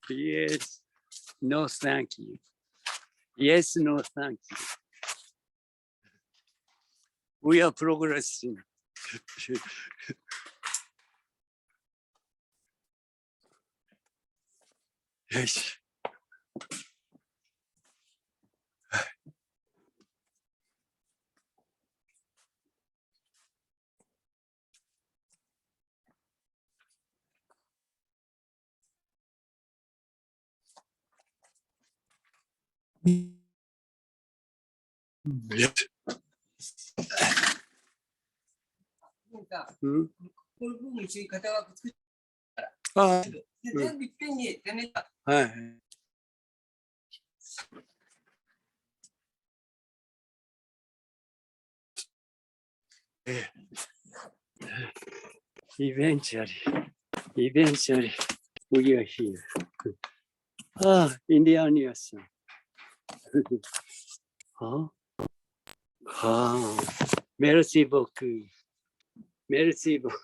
Yes, no, thank you. Yes, no, thank you. We are progressing. Yes. Yes. この部分一緒に型枠作ったから。全部いっぺんに全面だ。はい。Eventually, we are here. Indianias. Merci beaucoup. Merci beaucoup.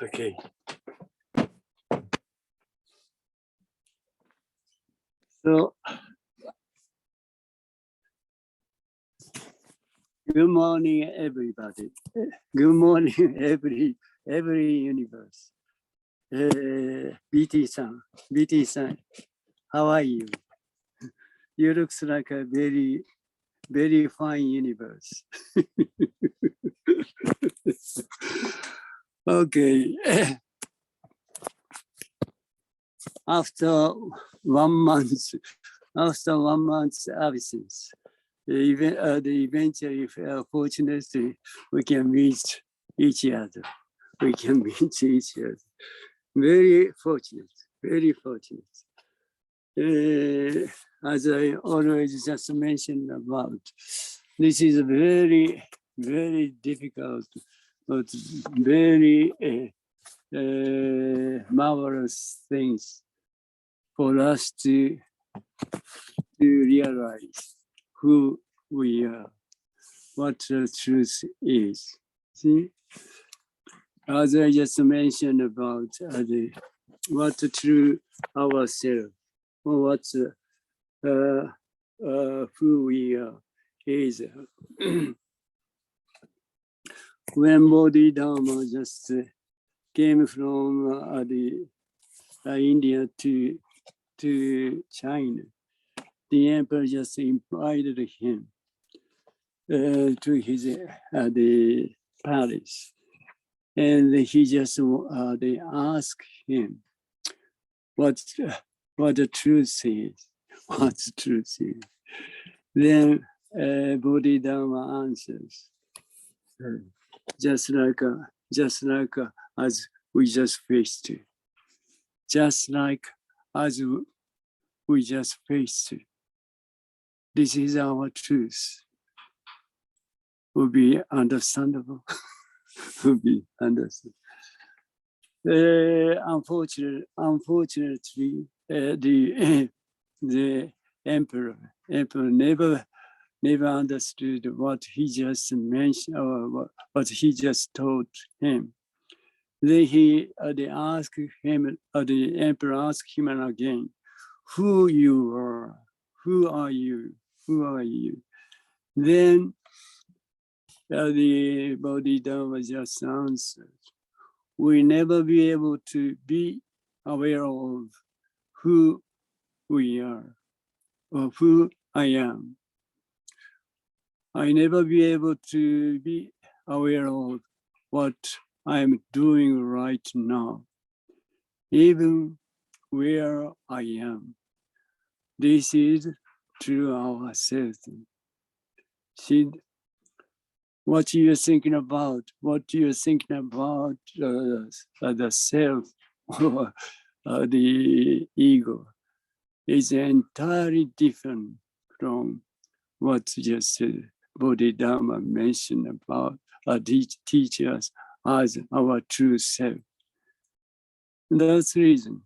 Okay. So, good morning, everybody. Good morning, every universe. BT-san, how are you? You look like a very, very fine universe. Okay. After 1 month absence, eventually, fortunately, we can meet each other. Very fortunate, very fortunate. As I always just mentioned about, this is very, very difficult, but very marvelous things for us to realize who we are, what the truth is. See, as I just mentioned about what the true ourself, or what's who we are is. When Bodhidharma just came from India to China, the emperor just invited him to his the palace, and he just they asked him what the truth is. What the truth is. Then Bodhidharma answers, just like as we just faced, just like as we just faced. This is our truth. Will be understandable. Will be understood. Unfortunately, the emperor never understood what he just mentioned or what he just told him. Then they asked him, the emperor asked him again, who you are, who are you, who are you? Then the Bodhidharma just answered, we never be able to be aware of who we are, or who I am. I never be able to be aware of what I'm doing right now, even where I am. This is true ourselves. See, what you're thinking about, the self or the ego is entirely different from what just Bodhidharma mentioned about teach us as our true self. That's the reason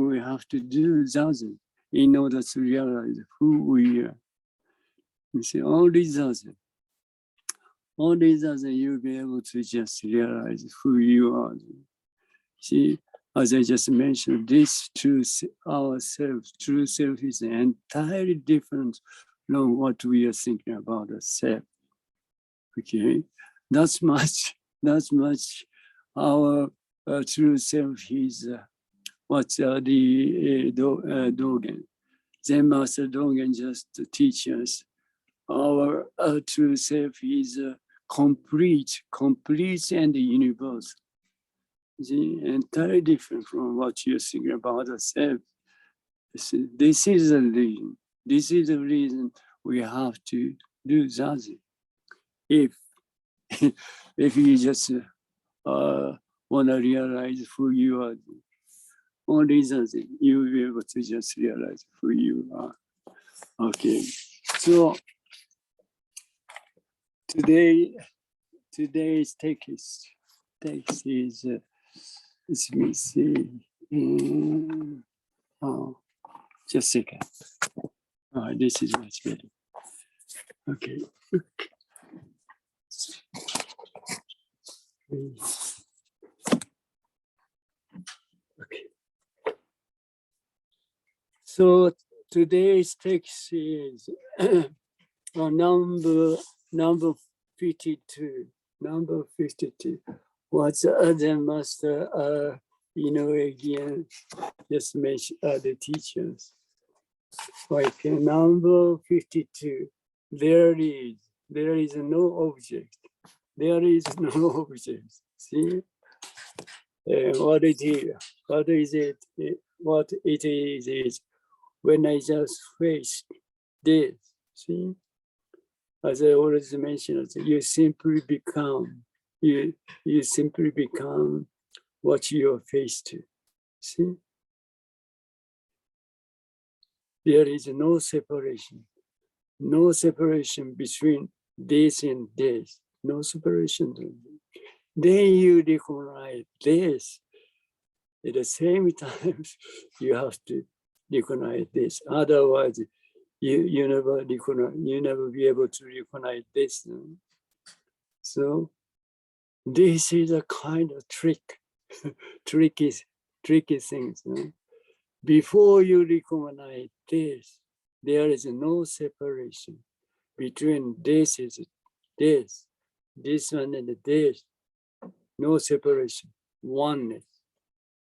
we have to do zazen in order to realize who we are. You see, only zazen only then you'll be able to just realize who you are. See, as I just mentioned, this truth, ourselves, true self is entirely different from what we are thinking about the self. Okay, that's much our true self is what's the Dogen. Zen Master Dogen just teach us our true self is complete and universal. Entirely different from what you're thinking about the self. This is the reason. This is the reason we have to do zazen. If you just want to realize who you are, only zazen, you will be able to just realize who you are. Okay, so today's text is let me see. Oh, just a second. Oh, this is much better. Okay. Okay. So today's text is number 52. Number 52. What's the other master? Again, just mention the teachers. Like number 52. There is no object. There is no object. See, what it is? What is it? What it is when I just face this. See, as I always mentioned, you simply become. You simply become what you are faced to. See, there is no separation between this and this, no separation. Then you recognize this. At the same time, you have to recognize this. Otherwise, you never be able to recognize this. So this is a kind of tricky things. Before you recognize this, there is no separation between this one and this. No separation, oneness.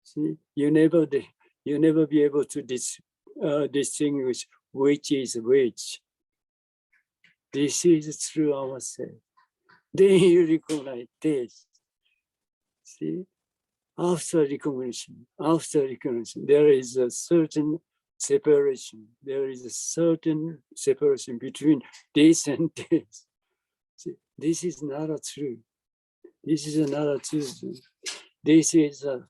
See, you never be able to distinguish which is which. This is through ourselves. Then you recognize this. See, after recognition, there is a certain separation. There is a certain separation between this and this. See, this is not a truth. This is another truth. This is a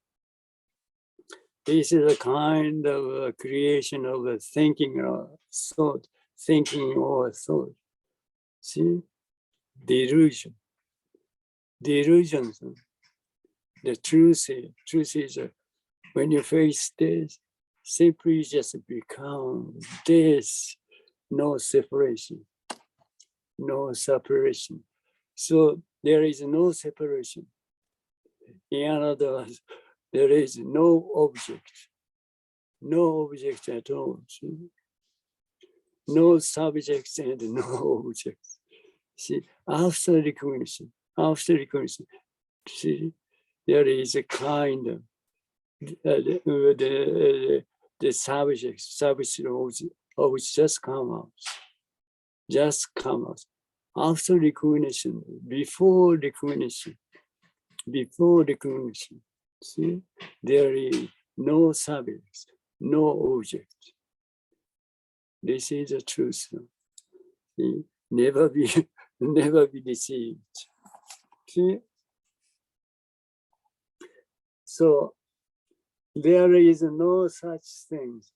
kind of a creation of a thinking or thought. See, delusion. Delusions. The truth is when you face this, simply just become this, no separation. So there is no separation. In other words, there is no object at all. See? No subjects and no objects. See, after recognition, see, there is a kind of the subjects objects just come out. After recognition, before recognition. See, there is no subjects, no object. This is the truth. See, never be deceived. See? So there is no such things.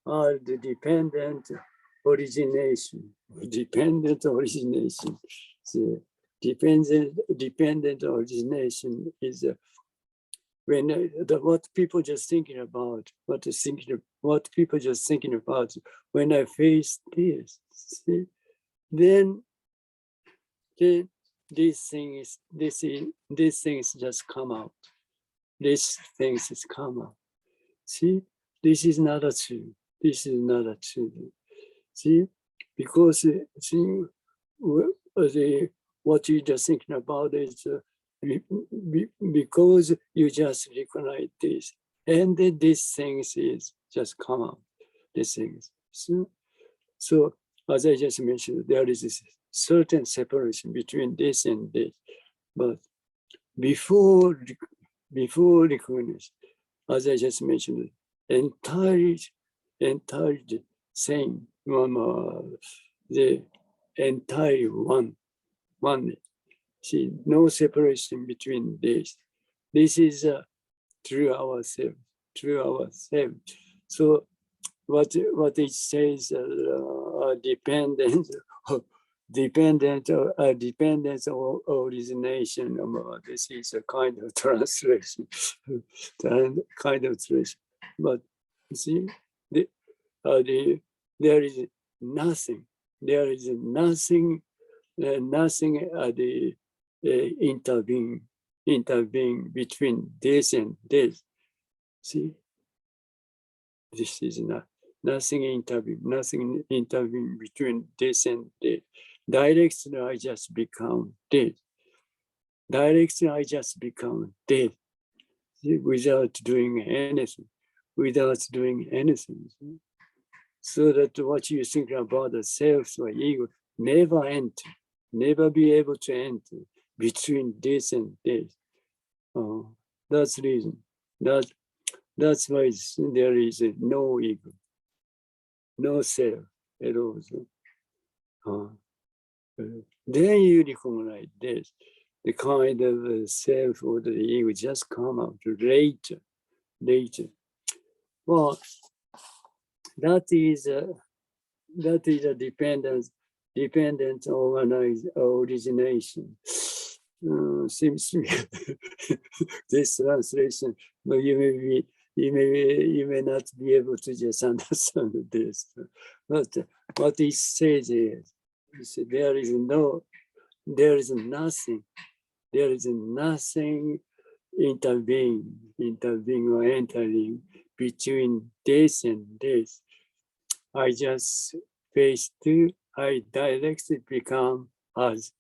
Are the dependent origination. See, dependent origination is when what people just thinking about. What people just thinking about when I face this. See, then then these things just come out. These things just come out. See, this is not a true. This is not a true. See, because see, what you just thinking about is because you just recognize this, and then these things is just come out. These things. So as I just mentioned, there is a certain separation between this and this, but before recognition, as I just mentioned, entirely same, the entire one. See, no separation between this. This is true ourself. So what it says, dependence or origination. This is a kind of translation, But you see, there is nothing. There is nothing intervene between this and this. See, this is nothing intervene between this and this. Directly, I just become this. Directly, I just become this. See, without doing anything. So that what you think about the self or ego never enter, never be able to enter between this and this. That's the reason. That's why there is no ego, no self at all. Then you recognize this. The kind of self or the ego just come out later. Well, that is a dependent origination. Seems to me this translation, but you may not be able to just understand this. But what it says is, there is nothing intervening or entering between this and this. I just face to, I directly become as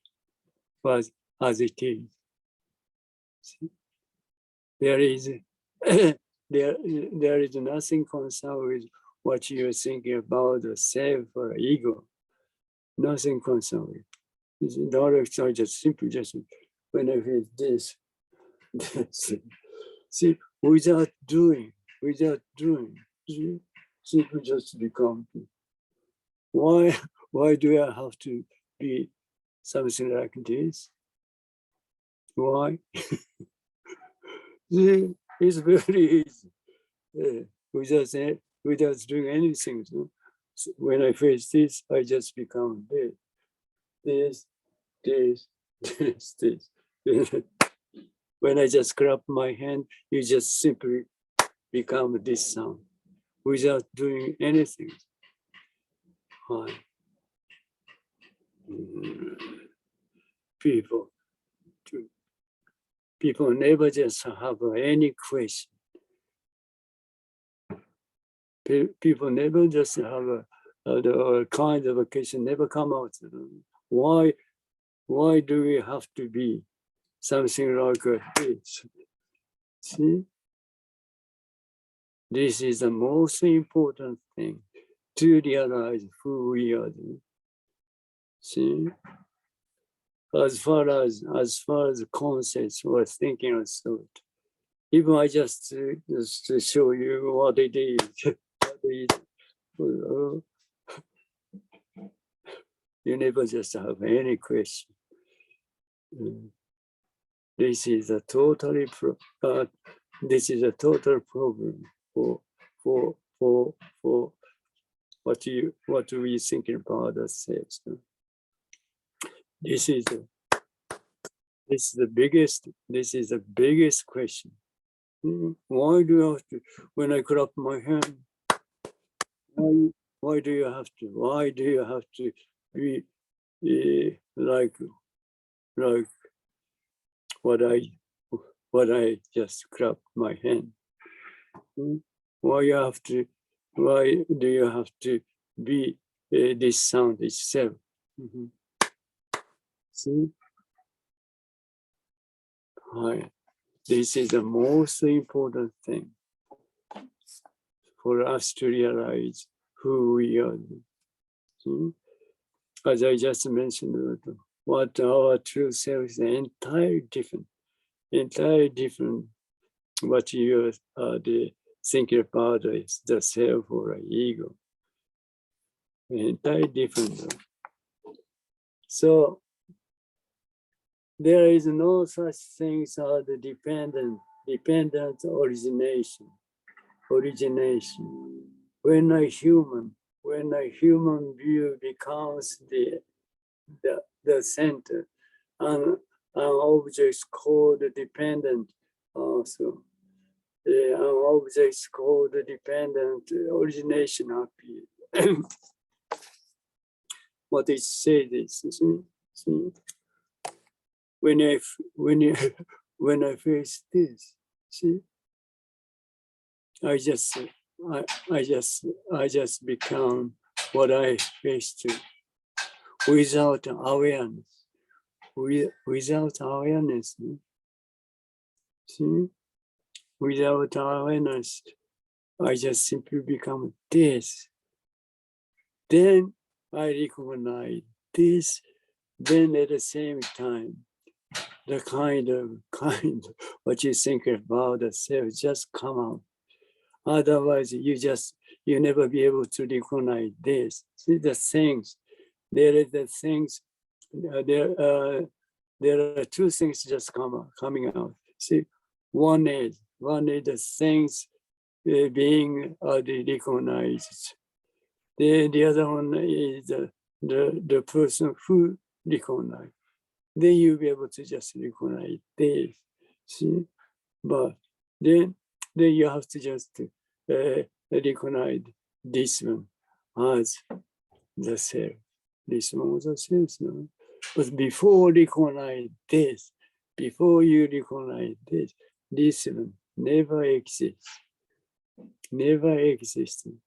it is. See? There is there is nothing concerned with what you're thinking about the self or ego. Nothing concerned with. Direct, I just simply when I feel this. See, without doing, simply just become. Why do I have to be something like this? Why? See, it's very easy. Without doing anything. So when I face this, I just become this. When I just clap my hand, you just simply become this sound without doing anything. People never just have any question. People never just have a kind of a question, never come out. Why do we have to be something like this? See? This is the most important thing, to realize who we are. See? As far as concepts or thinking or thought, even I just to show you what it is. You never just have any question. This is a total problem for what we thinking about ourselves. This is the biggest question. Why do you have to, when I clap my hand, why do you have to be like like what I just clapped my hand. Why do you have to be this sound itself? See? This is the most important thing for us to realize who we are. See? As I just mentioned, what our true self is entirely different. What you are thinking about is the self or ego. Entirely different. So there is no such thing as the dependent origination. When a human view becomes the center, and an object called dependent also. An object called dependent origination appears. What it says is, see, when I face this, see, I just become what I face to without awareness. Without awareness, see, without awareness, I just simply become this. Then I recognize this. Then at the same time, the kind what you think about the self just come out. Otherwise, you never be able to recognize this. See the things. There are two things just coming out. See, one is the things being recognized. The other one is the person who recognized. Then you'll be able to just recognize this. See, but then you have to just recognize this one as the self. This one was a self. No? But before you recognize this one never exists. Never existed.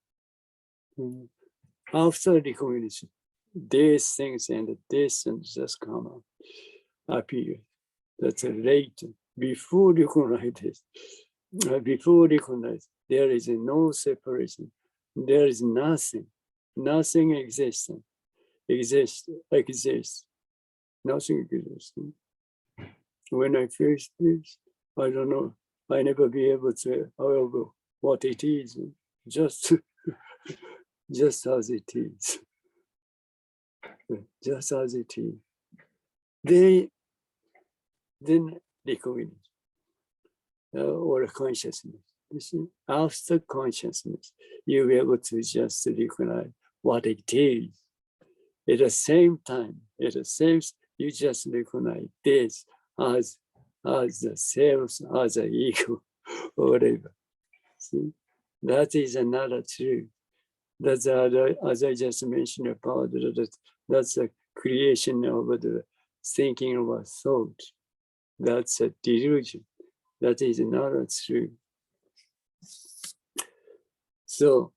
After recognition, these things and this and just come up, appear. That's later. Before recognize this, there is no separation. There is nothing. Nothing exists. Nothing exists. When I face this, I don't know. I never be able to, however, what it is. Just as it is. Just as it is. Then recognition or consciousness. You see, after consciousnness, you'll be able to just recognize what it is. At the same time, you just recognize this as the self, as the ego, or whatever. See, that is another truth. That's as I just mentioned about that's the creation of the thinking of a thought. That's a delusion. That is not true. So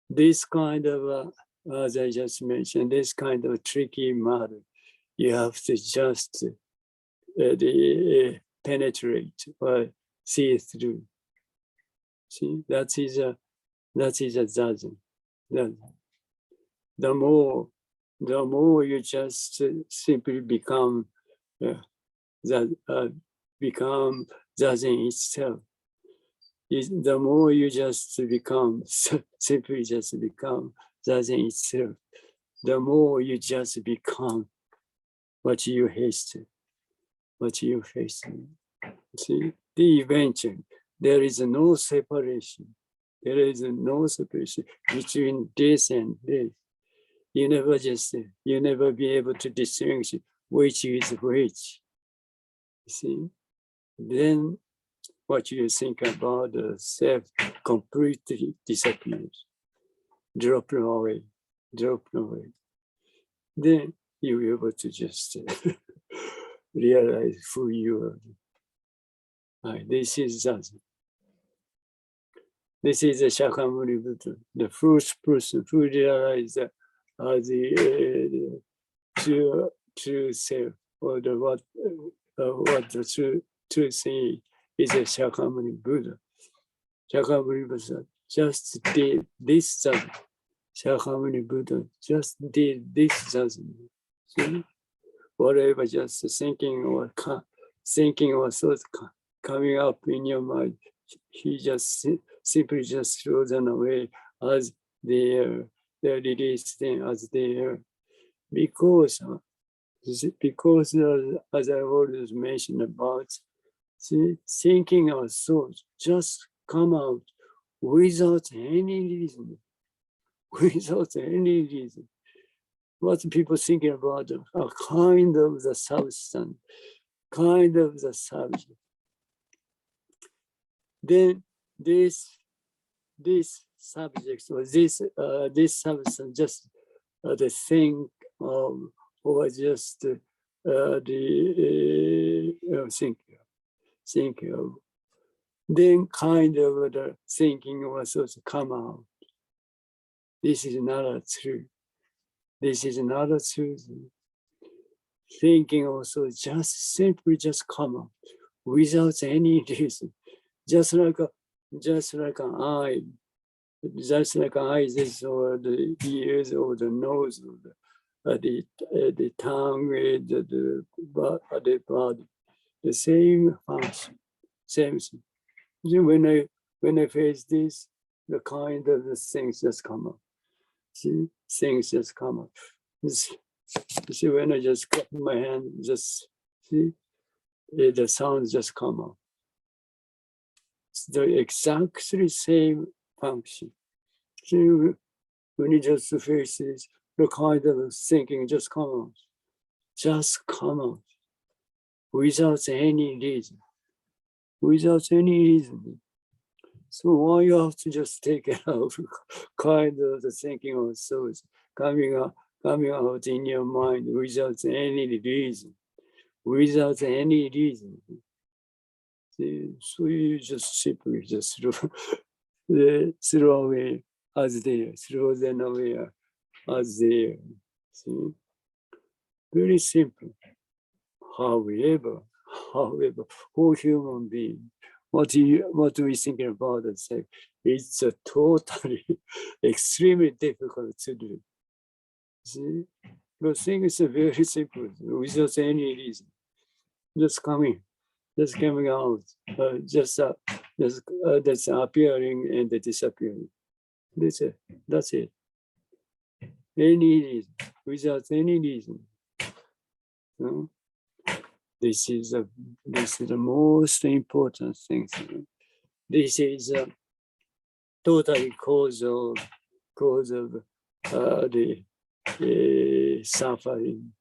this kind of, as I just mentioned, this kind of tricky matter, you have to just penetrate or see through. See, that is a zazen. The more you just simply become become zazen itself. The more you just simply just become zazen itself, the more you just become what you face. See, the eventually, there is no separation. There is no separation between this and this. You never be able to distinguish which is which. See, then what you think about the self completely disappears, dropping away. Then you'll be able to just realize who you are. This is Zazen. This is the Shakyamuni Buddha, the first person who realized the true self, or the what the true thing is a Shakyamuni Buddha. Shakyamuni Buddha just did this Zazen. Shakyamuni Buddha just did this Zazen. See? Whatever just thinking or thoughts coming up in your mind, he just simply just throws them away as they are. They release them as they are. Because as I always mentioned about, thinking or thoughts just come out without any reason. Without any reason. What people thinking about are kind of the substance, kind of the subject. Then this subject or this substance just the thing of or just thinking of. Then kind of the thinking also come out. This is not a truth. This is not a truth. Thinking also just simply just come out without any reason. Just like an eye, just like eyes or the ears or the nose or the tongue, the body, the same function, same thing. When I face this, the kind of the things just come up. See, things just come up. See, when I just clap my hand, just see, the sounds just come up. It's the exactly same function. So when you just face this, the kind of thinking just come out, without any reason, So why you have to just take it out, kind of the thinking of thoughts coming out in your mind without any reason, So you just simply just throw away as they are, throw them away as they are. See? Very simple. However, whole human being, what we thinking about ourselves, it's a totally, extremely difficult to do. See? The thing is very simple, without any reason. Just coming out, just appearing and disappearing. That's it. Any reason, without any reason. No? This is the most important thing. This is totally cause of the suffering,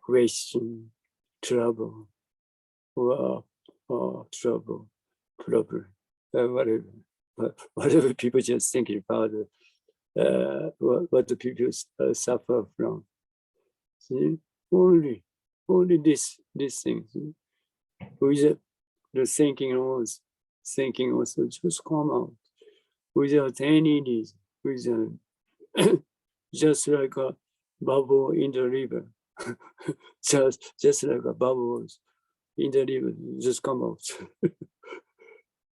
question, trouble, or trouble, problem, whatever people just thinking about what the people suffer from. See, only this thing. With the thinking also just come out without any reason, just like a bubble in the river, just like a bubbles in the river, just come out.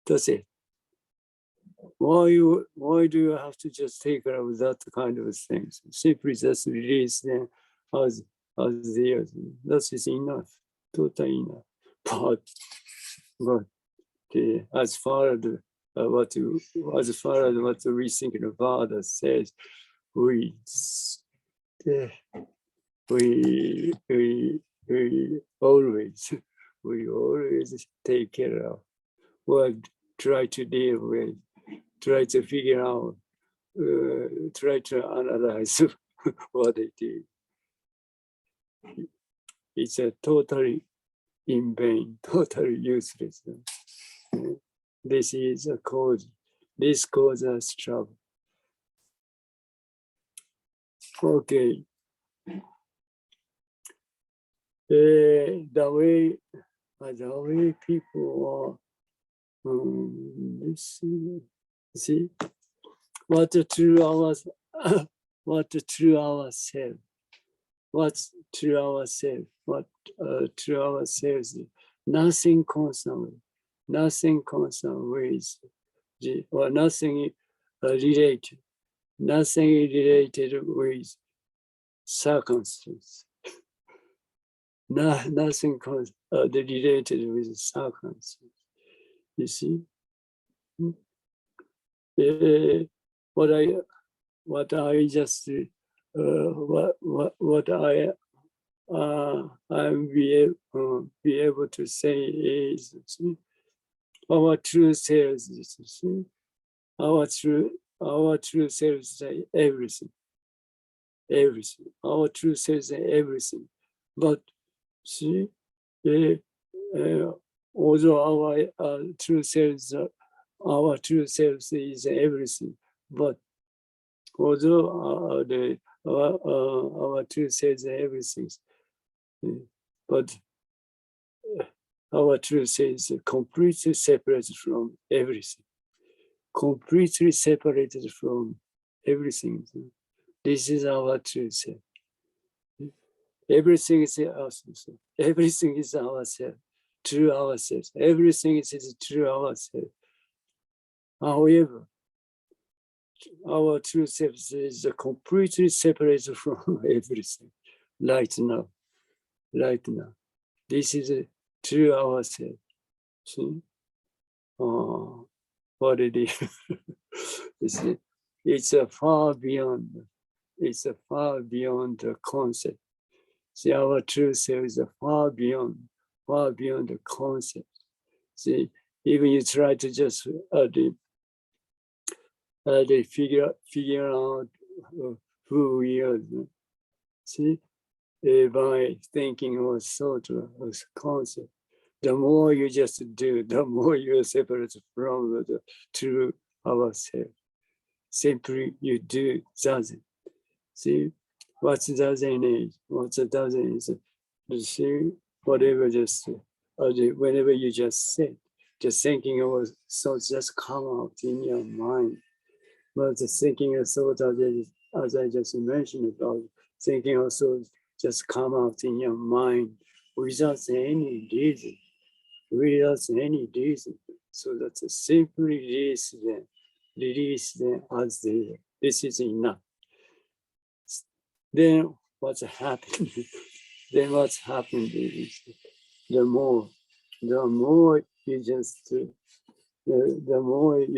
That's it. Why do you have to just take care of that kind of things? Simply just release them as they are. That is enough, totally enough. But as far as what we think the Father says, we always take care of, or try to deal with, try to figure out, try to analyze what they do. It's a totally in vain, totally useless. This is a cause. This causes trouble. Okay. the way people are, see, what the true ourself, what the true ourself, what's true ourself, what true ourselves, nothing concerned with, or nothing related with circumstance. Nothing related with circumstance. You see, what I just what I'm be able to say is, see, our true selves. See, our true selves say everything. Our true selves say everything, but see, although our true selves is everything, but although our true selves are everything, but our true selves are completely separated from everything. Completely separated from everything. This is our true self. Everything is ourselves. Everything is ourselves. True ourselves. Everything is true ourselves. However, our true self is completely separated from everything. Right now. This is a true ourselves. See? What it is. It's a far beyond. It's a far beyond the concept. See, our true self is a far beyond the concept. See, even you try to just they figure out who we are. See, by thinking or thought or concept, the more you just do, the more you are separate from the true ourselves. Simply you do doesn't. See, what doesn't is, what doesn't is, you see, whatever just, whenever you just say, just thinking of thoughts just come out in your mind. But the thinking of thoughts, as I just mentioned about, thinking of thoughts just come out in your mind without any reason. So that's simply release them as they are. This is enough. Then what's happened? Is the more you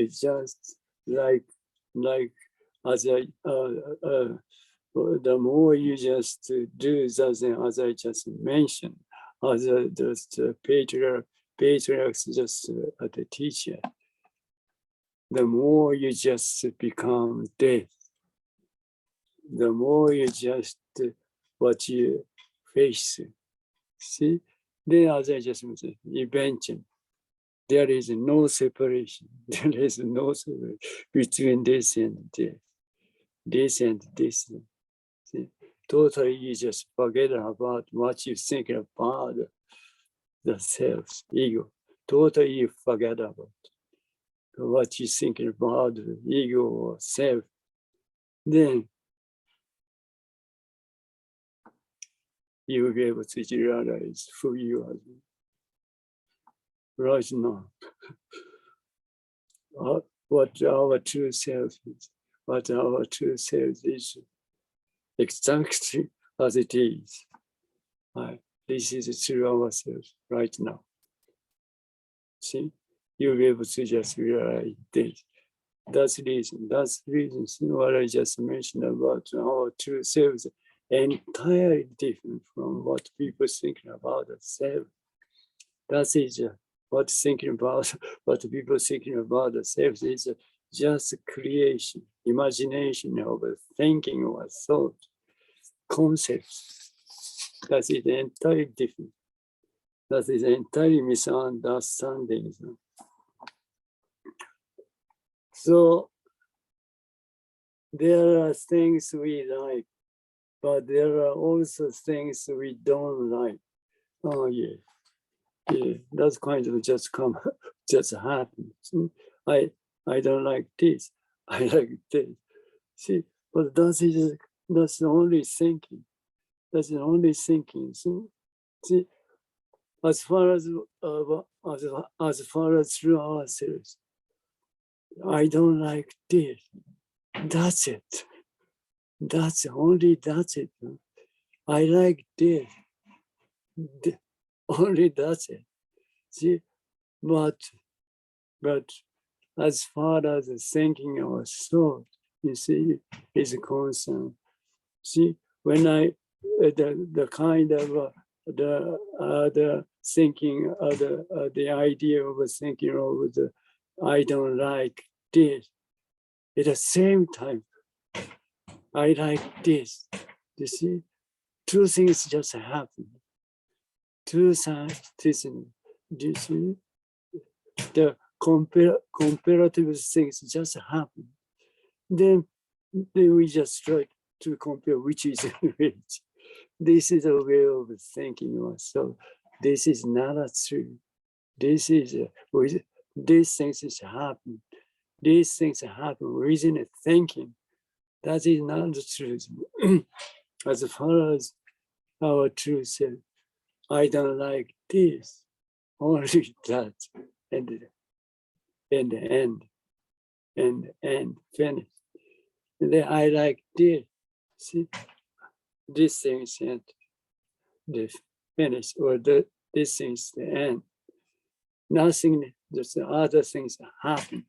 just like as I the more you just do that, as I just mentioned, as the patriarchs just the teacher, the more you just become deaf. The more you just what you face, see, then as I just mentioned, eventually there is no separation. There is no separation between this and this, this and this. See, totally you just forget about what you think about the self, ego. Totally you forget about what you think about the ego or self. Then you will be able to realize who you are right now. What our true self is. What our true self is exactly as it is. This is the true ourselves right now. See, you'll be able to just realize this. That's the reason what I just mentioned about our true selves entirely different from what people think about the self. That is what people thinking about the self is just creation, imagination of thinking or thought, concepts. That is entirely different. That is entirely misunderstanding. So there are things we like, but there are also things we don't like. Oh yeah, yeah. That's kind of just come, just happen. I don't like this. I like this. See, but that's the only thinking. That's the only thinking. So, see, as far as through ourselves, I don't like this. That's it. That's it. I like this. Only that's it. See, but as far as the thinking or thought, you see, is concerned. See, when the kind of the thinking, the idea of thinking of the I don't like this. At the same time, I like this. You see, two things just happen. Two sides, you see, the comparative things just happen. Then we just try to compare which is which. This is a way of thinking. So this is not true. This is these things happen. These things happen within thinking. That is not the truth. As far as our truth says, I don't like this. Only that, and end, finish. And then I like this. See, this thing is the finish, or this thing is the end. Nothing, just the other things happen,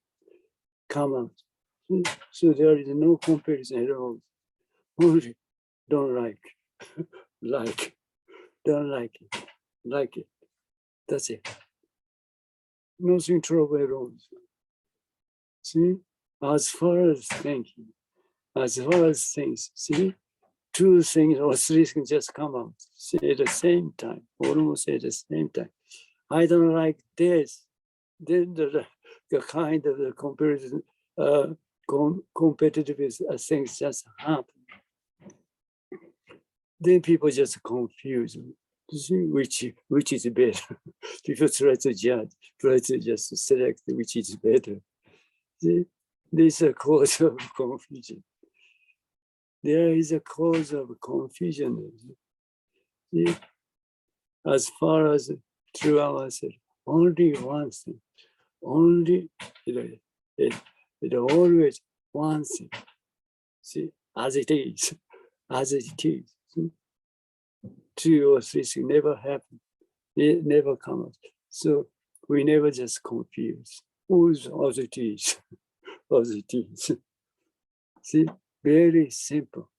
come out. So there is no comparison at all. Only don't like, like, don't like it. That's it. Nothing trouble at all. See, as far as thinking, as far as things, see, two things or three things just come out, see, at the same time, almost at the same time. I don't like this. Then the kind of the comparison, competitive things just happen. Then people just confuse. You see, which is better. People try to judge, try to just select which is better. See, this is a cause of confusion. There is a cause of confusion. See, as far as through ourselves, only one thing, only it always one thing. See, as it is. See? Two or three things never happen. It never comes. So we never just confuse. Who's as it is? As it is. See, very simple.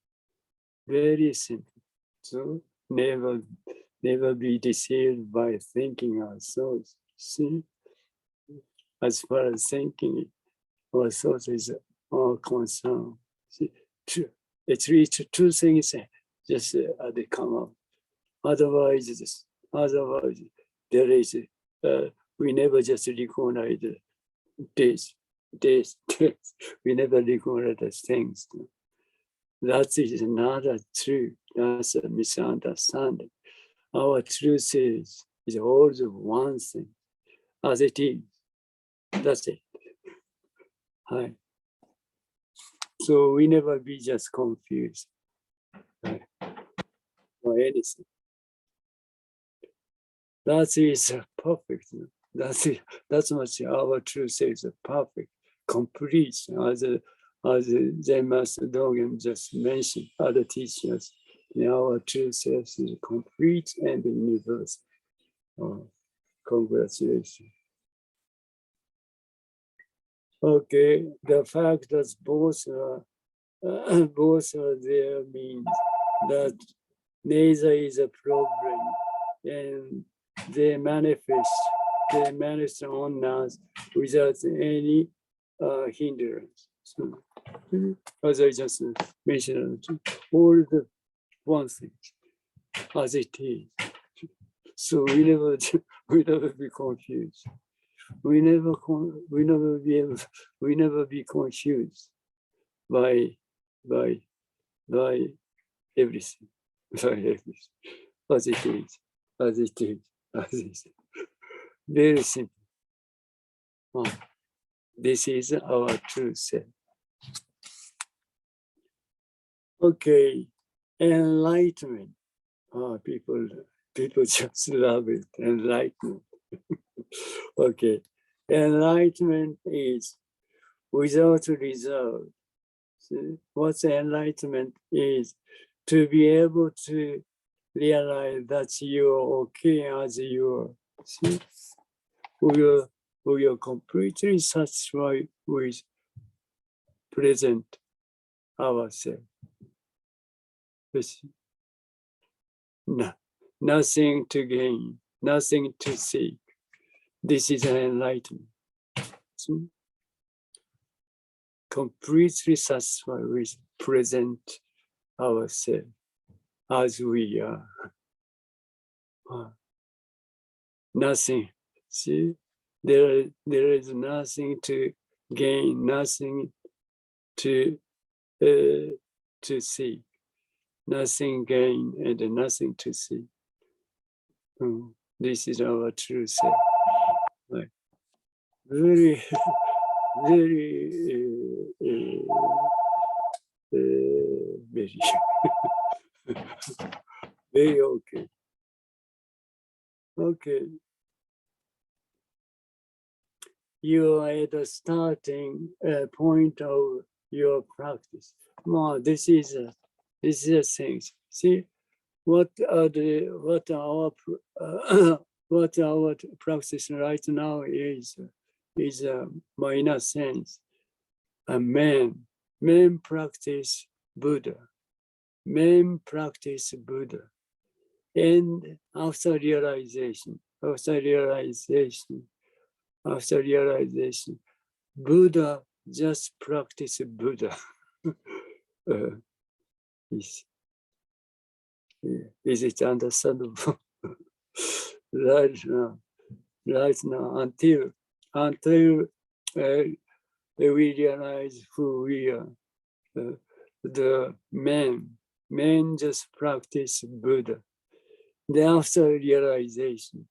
Very simple. So never be deceived by thinking ourselves. See, as far as thinking ourselves is all concerned. See, it's least two things just they come up. Otherwise, there is we never just recognize this. We never recognize the things. That is not true. That's a misunderstanding. Our truth is always one thing, as it is. That's it. Hi. So we never be just confused or anything. That is perfect. That's much our truth is perfect, complete, as Zen Master Dogen just mentioned, other teachers. Our truth is complete and universal. Congratulations. Okay, the fact that both are there means that neither is a problem, and they manifest on us without any hindrance. So, as I just mentioned, all the one thing as it is. So we never be confused. We never be confused by everything, as it is. as it is, as it is. Very simple. This is our true self. Okay, enlightenment. People just love it. Enlightenment. Okay, enlightenment is without reserve. See, what's enlightenment is to be able to realize that you're okay as you are. See, we are completely satisfied with present ourselves. No, nothing to gain, nothing to seek. This is an enlightenment. See? Completely satisfied with present ourselves as we are. Nothing. See, there is nothing to gain, nothing to seek, nothing gain and nothing to seek. This is our true self. Like, very, very, very, very okay. Okay. You are at the starting point of your practice. Well, this is a thing. See, what our practice right now is minor sense. A man practice Buddha, men practice Buddha, and after realization, Buddha just practice Buddha. Is it understandable? right now, until we realize who we are. The men just practice Buddha. Then after realization,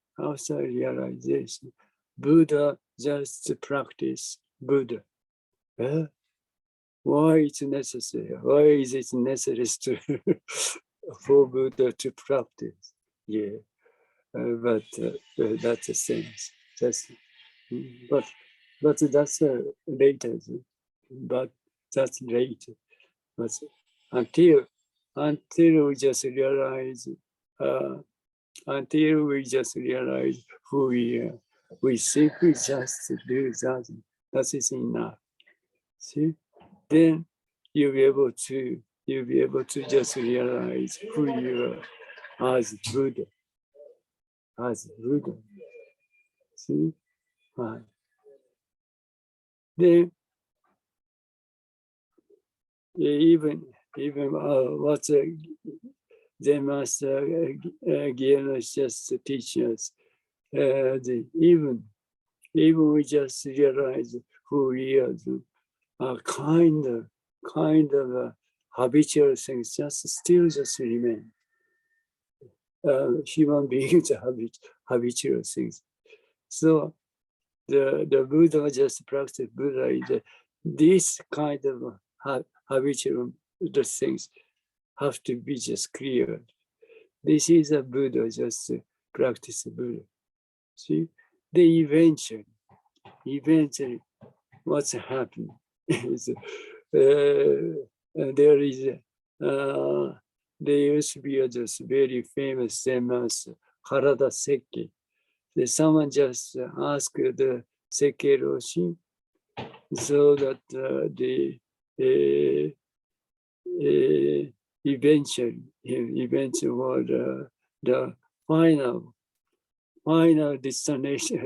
Buddha just practice Buddha. Why it's necessary? Why is it necessary for Buddha to practice? Yeah, but that's a sense. But that's later. But that's later. But until we just realize, who we are, we simply just do that. That is enough. See, then you'll be able to just realize who you are as Buddha. See, then even what they must give us just teach us. Even we just realize who we are, kind of habitual things still remain. Human beings are habitual things. So the Buddha just practice Buddha is this kind of habitual things have to be just cleared. This is a Buddha just practice Buddha. See, then eventually, what's happened is there used to be just very famous Harada Seki. Someone just asked the Seki Roshi so that eventually the final destination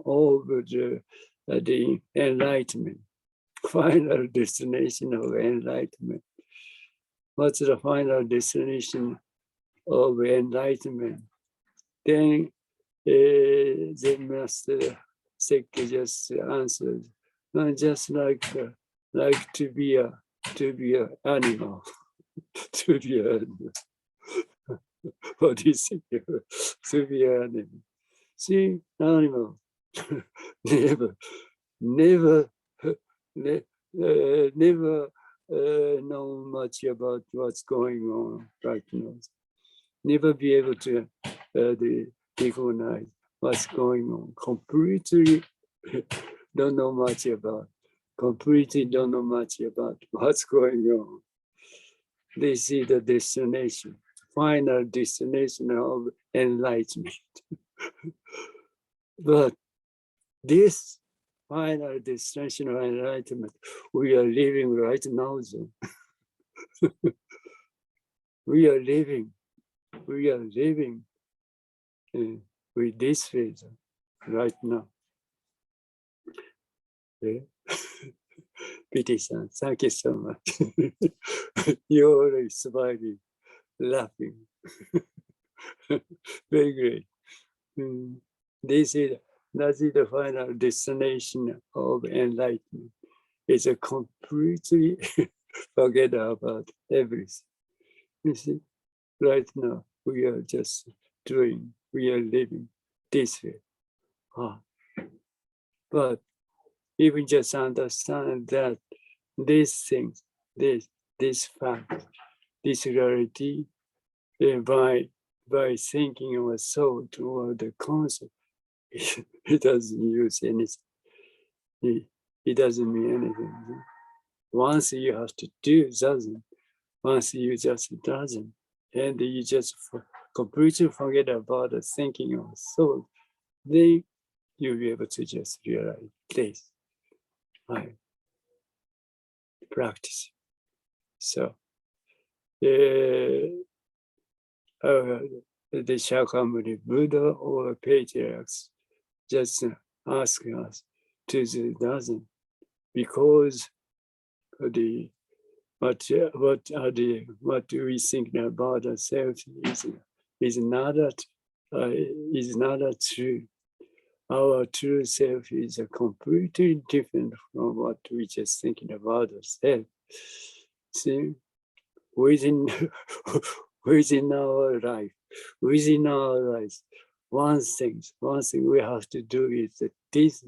of the enlightenment. Final destination of enlightenment. What's the final destination of enlightenment? Then they must just answered, not just like to be an animal. to be what do you think? To be See, animal never know much about what's going on right now. Never be able to recognize what's going on. Completely don't know much about. Completely don't know much about what's going on. They see the destination, final destination of enlightenment. But this final destination of enlightenment, we are living right now. So. we are living with this phase right now. Pity-san, thank you so much. You're always smiling, laughing. Very great. That's the final destination of enlightenment. It's a completely forget about everything. You see, right now we are just we are living this way. But even just understand that these things, this fact, this reality, by thinking or thought or the concept, it doesn't use anything. It doesn't mean anything. Once you have to do, it doesn't. Once you just doesn't, and you just completely forget about the thinking or thought, then you'll be able to just realize this. Right. Practice. So the Shakyamuni Buddha or patriarchs just ask us to do doesn't, because what we think about ourselves is not true. Our true self is completely different from what we just thinking about ourselves. See, within our life, one thing we have to do is this.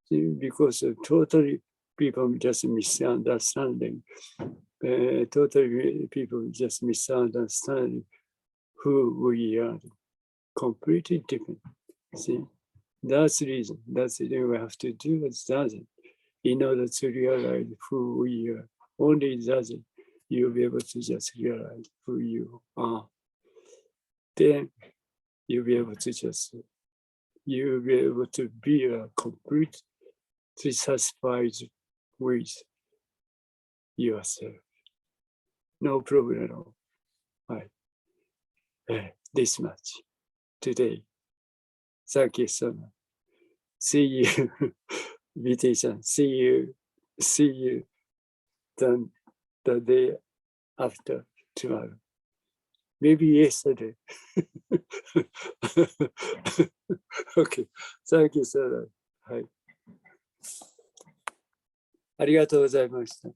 See, because totally people just misunderstanding. Totally people just misunderstanding who we are. Completely different. See. That's the reason we have to do it, doesn't. In order to realize who we are. Only doesn't, you'll be able to just realize who you are. Then you'll be able to be completely satisfied with yourself. No problem at all. Right. This much today. Thank you so much. See you, meditation. See you the day after tomorrow. Maybe yesterday. Okay. Thank you so much. はい。ありがとうございました。